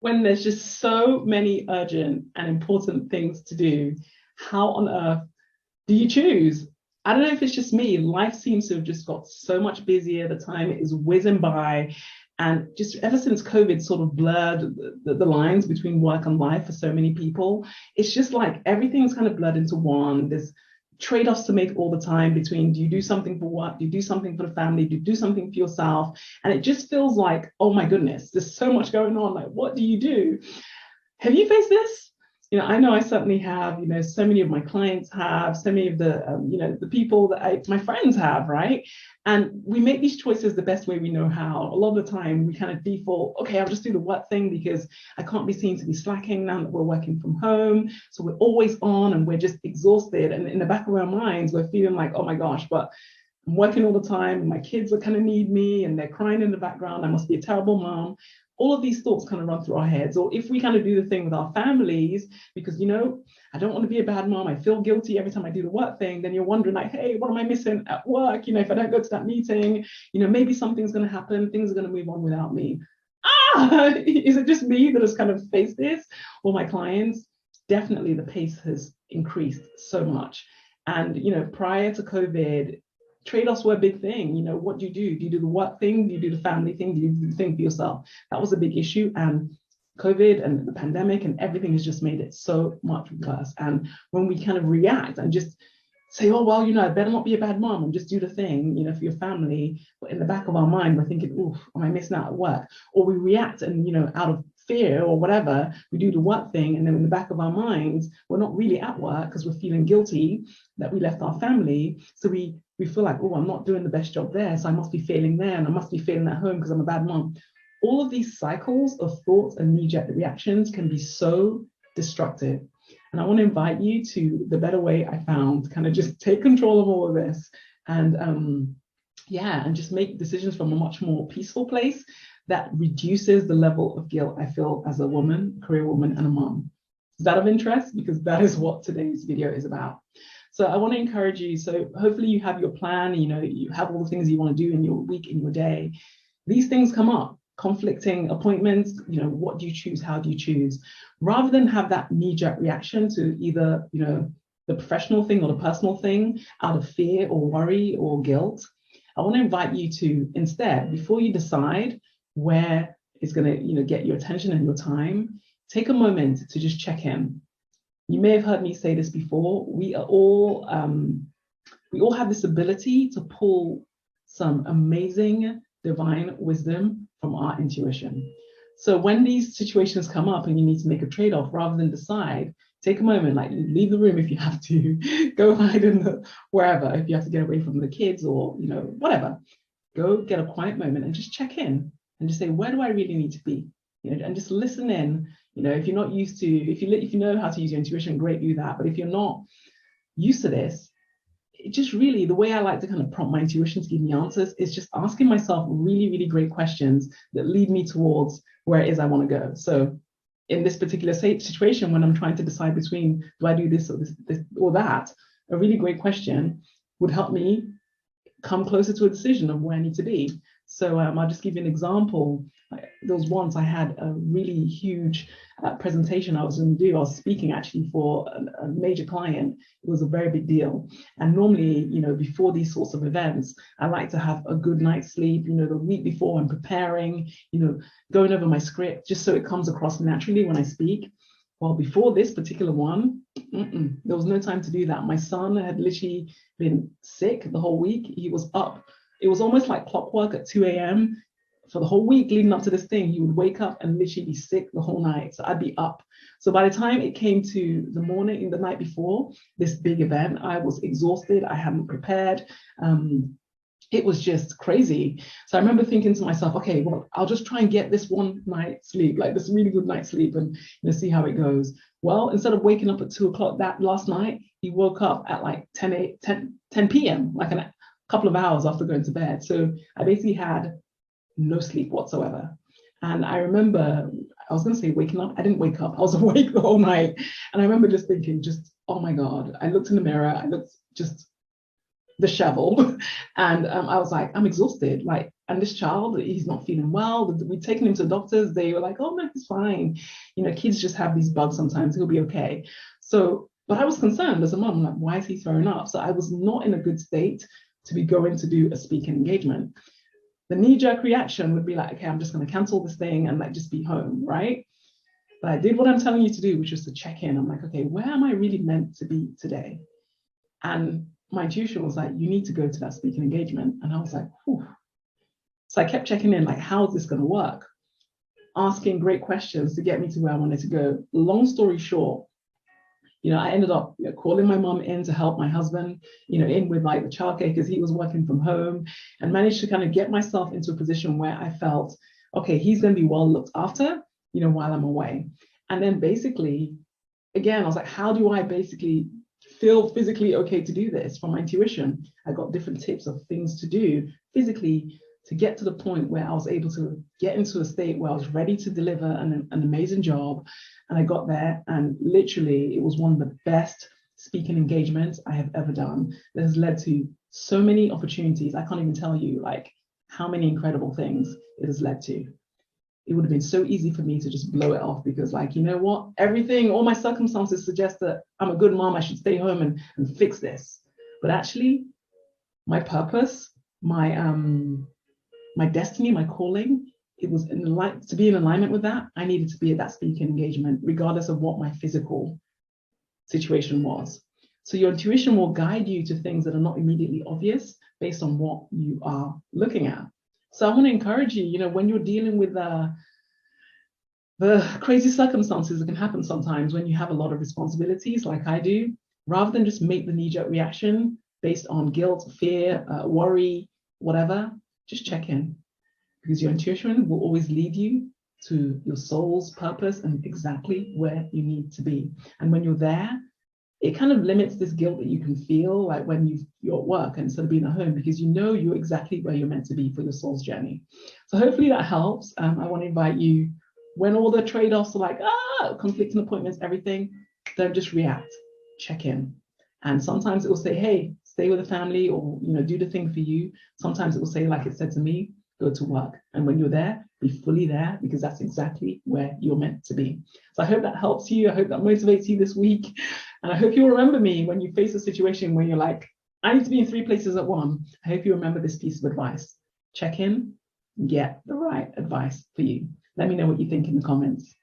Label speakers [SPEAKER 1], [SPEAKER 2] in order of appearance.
[SPEAKER 1] when there's just so many urgent and important things to do, how on earth do you choose? I don't know if it's just me. Life seems to have just got so much busier. The time is whizzing by. And just ever since COVID sort of blurred the lines between work and life for so many people, it's just like everything's kind of blurred into one. There's trade-offs to make all the time between, do you do something for work, do you do something for the family, do you do something for yourself? And it just feels like, oh my goodness, there's so much going on. Like, what do you do? Have you faced this? I know I certainly have. So many of my clients have, so many of the the people that my friends have, right? And we make these choices the best way we know how. A lot of the time we kind of default, okay, I'll just do the work thing because I can't be seen to be slacking now that we're working from home. So we're always on and we're just exhausted, and in the back of our minds we're feeling like, oh my gosh, but I'm working all the time and my kids are kind of need me and they're crying in the background, I must be a terrible mom. All of these thoughts kind of run through our heads. Or if we kind of do the thing with our families, because, I don't want to be a bad mom, I feel guilty every time I do the work thing, then you're wondering like, hey, what am I missing at work? If I don't go to that meeting, maybe something's going to happen, things are going to move on without me. Is it just me that has kind of faced this? Or my clients? Definitely the pace has increased so much. And, prior to COVID, trade-offs were a big thing. What do? Do you do the work thing? Do you do the family thing? Do you do the thing for yourself? That was a big issue. And COVID and the pandemic and everything has just made it so much worse. And when we kind of react and just say, oh, well, I better not be a bad mom and just do the thing, for your family. But in the back of our mind, we're thinking, oh, am I missing out at work? Or we react and, out of fear or whatever, we do the work thing. And then in the back of our minds, we're not really at work because we're feeling guilty that we left our family. So we feel like, oh, I'm not doing the best job there, so I must be failing there, and I must be failing at home because I'm a bad mom. All of these cycles of thoughts and knee-jerk reactions can be so destructive. And I want to invite you to the better way I found to kind of just take control of all of this and and just make decisions from a much more peaceful place that reduces the level of guilt I feel as a woman, career woman, and a mom. Is that of interest? Because that is what today's video is about. So I want to encourage you. So hopefully you have your plan, you have all the things you want to do in your week, in your day. These things come up, conflicting appointments, what do you choose? How do you choose? Rather than have that knee-jerk reaction to either, the professional thing or the personal thing out of fear or worry or guilt, I want to invite you to instead, before you decide where it's going to, get your attention and your time, take a moment to just check in. You may have heard me say this before. We all have this ability to pull some amazing divine wisdom from our intuition. So when these situations come up and you need to make a trade-off, rather than decide, take a moment, like leave the room if you have to, go hide in wherever, if you have to get away from the kids or whatever. Go get a quiet moment and just check in and just say, where do I really need to be? And just listen in. If you're not used to, if you know how to use your intuition, great, do that. But if you're not used to this, it just really, the way I like to kind of prompt my intuition to give me answers is just asking myself really, really great questions that lead me towards where it is I want to go. So in this particular situation, when I'm trying to decide between, do I do this or that, a really great question would help me come closer to a decision of where I need to be. So I'll just give you an example. There was once I had a really huge presentation I was going to do. I was speaking actually for a major client. It was a very big deal. And normally, before these sorts of events, I like to have a good night's sleep. The week before I'm preparing, going over my script just so it comes across naturally when I speak. Well, before this particular one, there was no time to do that. My son had literally been sick the whole week. He was up. It was almost like clockwork at 2 a.m. For the whole week leading up to this thing. He would wake up and literally be sick the whole night. So I'd be up. So by the time it came to the morning, the night before this big event, I was exhausted. I hadn't prepared. It was just crazy. So I remember thinking to myself, okay, well, I'll just try and get this one night's sleep, like this really good night's sleep, and see how it goes. Well, instead of waking up at 2 o'clock that last night, he woke up at like 10 p.m., like a couple of hours after going to bed. So I basically had no sleep whatsoever. And I remember, I was going to say waking up. I didn't wake up. I was awake the whole night. And I remember just thinking, oh my God, I looked in the mirror. I looked just disheveled. And I was like, I'm exhausted. Like, and this child, he's not feeling well. We'd taken him to doctors. They were like, oh no, he's fine. You know, kids just have these bugs sometimes. He'll be okay. So, but I was concerned as a mom, like, why is he throwing up? So I was not in a good state to be going to do a speaking engagement. The knee-jerk reaction would be like, okay, I'm just going to cancel this thing and like just be home, right? But I did what I'm telling you to do, which was to check in. I'm like, okay, where am I really meant to be today? And my intuition was like, you need to go to that speaking engagement. And I was like, whew. So I kept checking in, like, how is this going to work? Asking great questions to get me to where I wanted to go. Long story short, you know, I ended up calling my mom in to help my husband, you know, in with like the childcare because he was working from home, and managed to kind of get myself into a position where I felt, okay, he's going to be well looked after, you know, while I'm away. And then basically, again, I was like, how do I basically feel physically okay to do this? From my intuition, I got different tips of things to do physically to get to the point where I was able to get into a state where I was ready to deliver an amazing job. And I got there, and literally it was one of the best speaking engagements I have ever done. That has led to so many opportunities. I can't even tell you like how many incredible things it has led to. It would have been so easy for me to just blow it off because, like, you know what? Everything, all my circumstances suggest that I'm a good mom. I should stay home and fix this. But actually, my purpose, my destiny, my calling, it was to be in alignment with that. I needed to be at that speaking engagement, regardless of what my physical situation was. So your intuition will guide you to things that are not immediately obvious based on what you are looking at. So I want to encourage you, you know, when you're dealing with the crazy circumstances that can happen sometimes when you have a lot of responsibilities, like I do, rather than just make the knee-jerk reaction based on guilt, fear, worry, whatever, just check in, because your intuition will always lead you to your soul's purpose and exactly where you need to be. And when you're there, it kind of limits this guilt that you can feel like when you're at work instead of being at home, because you know you're exactly where you're meant to be for your soul's journey. So hopefully that helps. I want to invite you, when all the trade-offs are like, conflicting appointments, everything, don't just react, check in. And sometimes it will say, hey, stay with the family, or, you know, do the thing for you. Sometimes it will say, like it said to me, go to work. And when you're there, be fully there, because that's exactly where you're meant to be. So I hope that helps you. I hope that motivates you this week. And I hope you'll remember me when you face a situation where you're like, I need to be in 3 places at once. I hope you remember this piece of advice. Check in, get the right advice for you. Let me know what you think in the comments.